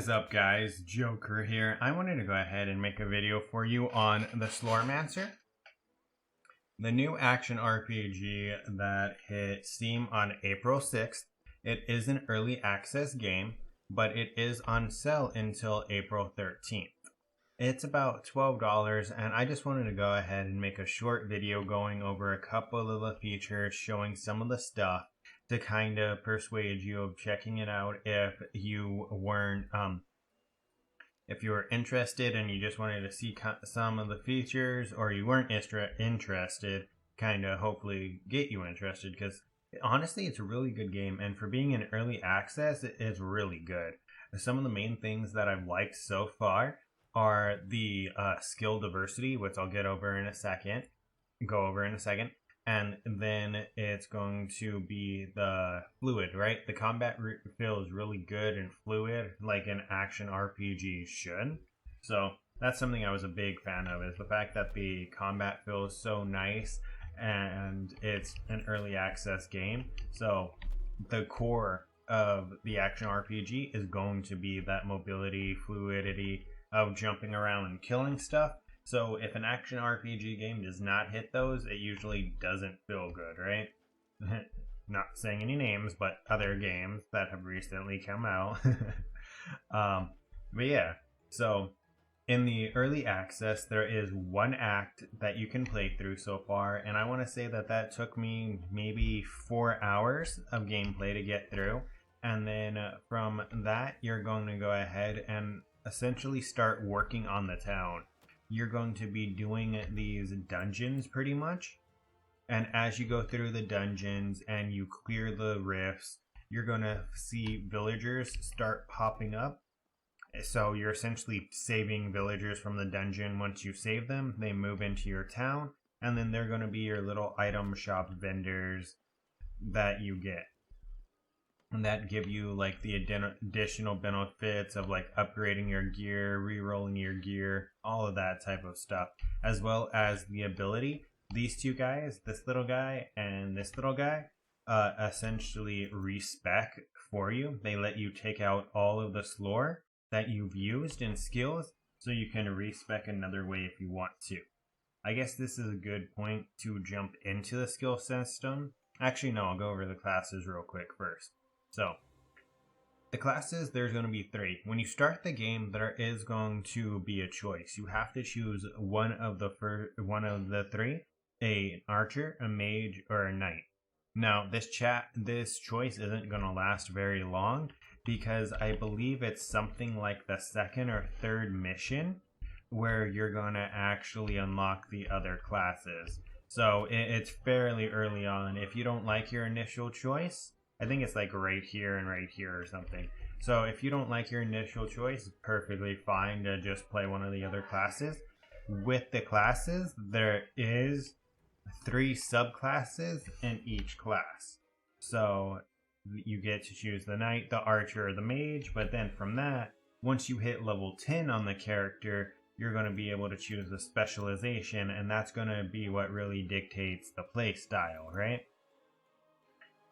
is up, guys? Joker here. I wanted to go ahead and make a video for you on the Slormancer, the new action RPG that hit Steam on April 6th. It is an early access game, but it is on sale until April 13th. It's about $12, and I just wanted to go ahead and make a short video going over a couple of the features, showing some of the stuff to kind of persuade you of checking it out if you weren't if you were interested and you just wanted to see some of the features, or you weren't interested, kind of hopefully get you interested, because honestly it's a really good game, and for being in early access it is really good. Some of the main things that I've liked so far are the skill diversity, which I'll go over in a second, and then it's going to be the fluid, right? The combat feels really good and fluid, like an action RPG should. So that's something I was a big fan of, is the fact that the combat feels so nice, and it's an early access game. So the core of the action RPG is going to be that mobility, fluidity of jumping around and killing stuff. So if an action RPG game does not hit those, it usually doesn't feel good, right? Not saying any names, but other games that have recently come out. But yeah, so in the early access, there is one act that you can play through so far, and I want to say that that took me maybe 4 hours of gameplay to get through. And then from that, you're going to go ahead and essentially start working on the town. You're going to be doing these dungeons pretty much, and as you go through the dungeons and you clear the rifts, you're going to see villagers start popping up. So you're essentially saving villagers from the dungeon. Once you save them, they move into your town, and then they're going to be your little item shop vendors that you get, and that give you like the additional benefits of like upgrading your gear, re-rolling your gear, all of that type of stuff, as well as the ability. These two guys, this little guy and this little guy, essentially respec for you. They let you take out all of the slore that you've used in skills, so you can respec another way if you want to. I guess this is a good point to jump into the skill system. Actually, no, I'll go over the classes real quick first. So, the classes, there's going to be 3. When you start the game, there is going to be a choice. You have to choose one of the 3, an archer, a mage, or a knight. Now, this choice isn't going to last very long, because I believe it's something like the 2nd or 3rd mission where you're going to actually unlock the other classes. So, it's fairly early on. If you don't like your initial choice, I think it's like right here and right here or something. So if you don't like your initial choice, it's perfectly fine to just play one of the other classes. With the classes, there is 3 subclasses in each class. So you get to choose the knight, the archer, or the mage, but then from that, once you hit level 10 on the character, you're going to be able to choose the specialization, and that's going to be what really dictates the play style, right?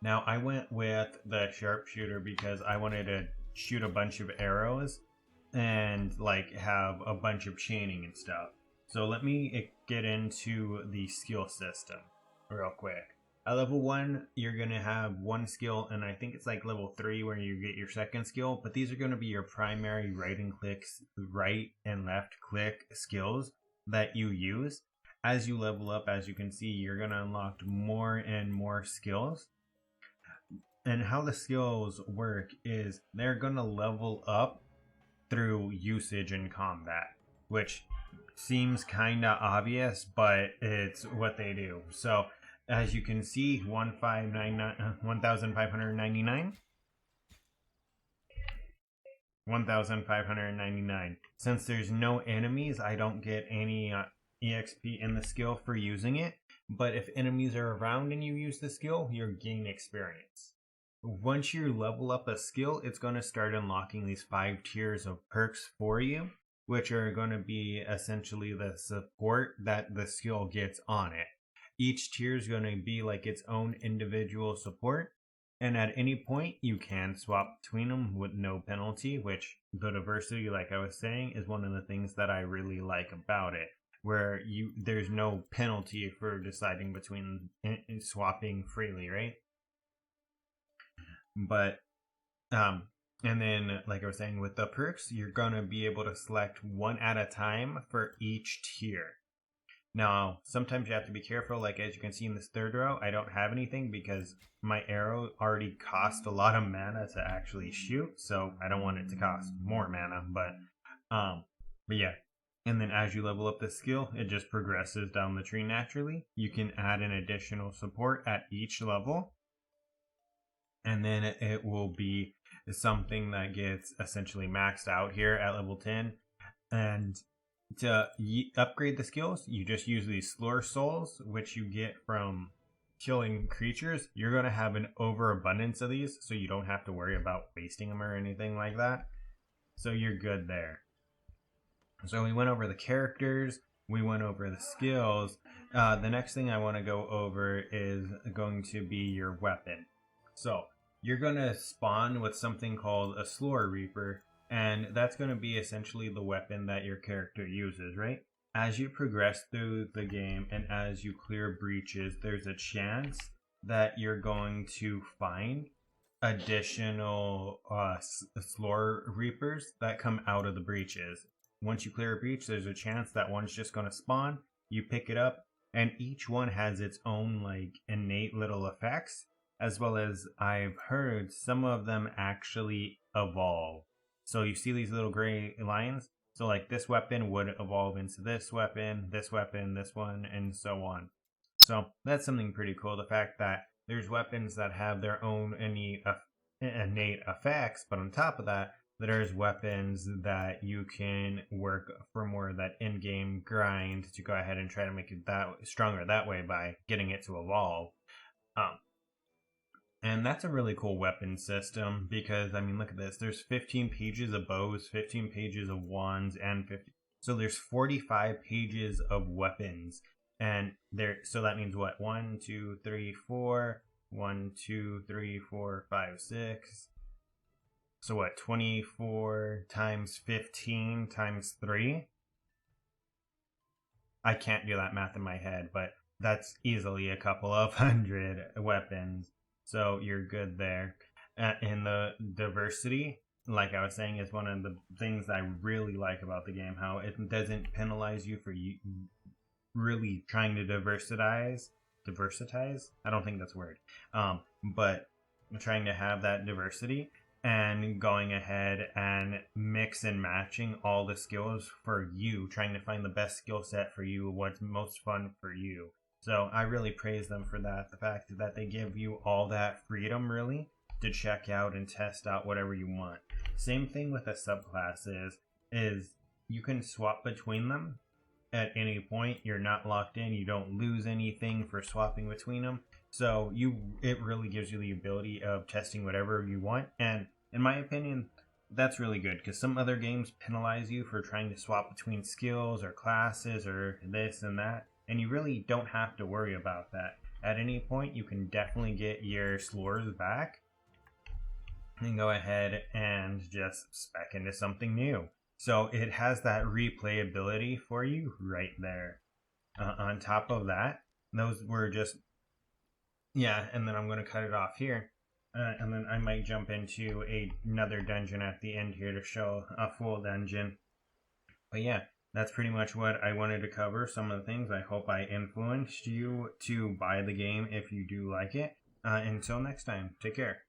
Now, I went with the sharpshooter because I wanted to shoot a bunch of arrows and like have a bunch of chaining and stuff. So let me get into the skill system real quick. At level 1, you're going to have 1 skill, and I think it's like level 3 where you get your 2nd skill, but these are going to be your primary right and left click skills that you use. As you level up, as you can see, you're going to unlock more and more skills. And how the skills work is they're going to level up through usage in combat, which seems kind of obvious, but it's what they do. So as you can see, 1,599. 1,599. Since there's no enemies, I don't get any EXP in the skill for using it. But if enemies are around and you use the skill, you'll gain experience. Once you level up a skill, it's going to start unlocking these 5 tiers of perks for you, which are going to be essentially the support that the skill gets on it. Each tier is going to be like its own individual support, And at any point, you can swap between them with no penalty, which the diversity, like I was saying, is one of the things that I really like about it, where there's no penalty for deciding between swapping freely, right? But and then, like I was saying, with the perks, you're gonna be able to select one at a time for each tier. Now, sometimes you have to be careful. Like, as you can see in this third row, I don't have anything because my arrow already cost a lot of mana to actually shoot, so I don't want it to cost more mana. But yeah. And then as you level up the skill, it just progresses down the tree naturally. You can add an additional support at each level, and then it will be something that gets essentially maxed out here at level 10. And to upgrade the skills, you just use these Slor souls, which you get from killing creatures. You're going to have an overabundance of these, so you don't have to worry about wasting them or anything like that. So you're good there. So we went over the characters, we went over the skills. The next thing I want to go over is going to be your weapon. So you're going to spawn with something called a Slor Reaper, and that's going to be essentially the weapon that your character uses, right? As you progress through the game and as you clear breaches, there's a chance that you're going to find additional Slor Reapers that come out of the breaches. Once you clear a breach, there's a chance that one's just going to spawn. You pick it up, and each one has its own like innate little effects, as well as I've heard some of them actually evolve. So you see these little gray lines? So like this weapon would evolve into this weapon, this one, and so on. So that's something pretty cool. The fact that there's weapons that have their own innate effects, but on top of that, there's weapons that you can work for more of that in-game grind to go ahead and try to make it that stronger that way by getting it to evolve. And that's a really cool weapon system because, I mean, look at this. There's 15 pages of bows, 15 pages of wands, and 50. So there's 45 pages of weapons. And so that means what? 1, 2, 3, 4. 1, 2, 3, 4, 5, 6. So what? 24 times 15 times 3? I can't do that math in my head, but that's easily a couple of hundred weapons. So you're good there. And the diversity, like I was saying, is one of the things I really like about the game. How it doesn't penalize you for really trying to diversitize. I don't think that's a word. But trying to have that diversity and going ahead and mix and matching all the skills for you, trying to find the best skill set for you, what's most fun for you. So I really praise them for that. The fact that they give you all that freedom, really, to check out and test out whatever you want. Same thing with the subclasses is you can swap between them at any point. You're not locked in. You don't lose anything for swapping between them. So it really gives you the ability of testing whatever you want. And in my opinion, that's really good because some other games penalize you for trying to swap between skills or classes or this and that. And you really don't have to worry about that. At any point, you can definitely get your Slors back and go ahead and just spec into something new. So it has that replayability for you right there. On top of that, those were just... Yeah, and then I'm going to cut it off here. And then I might jump into another dungeon at the end here to show a full dungeon. But yeah. That's pretty much what I wanted to cover. Some of the things. I hope I influenced you to buy the game if you do like it. Until next time, take care.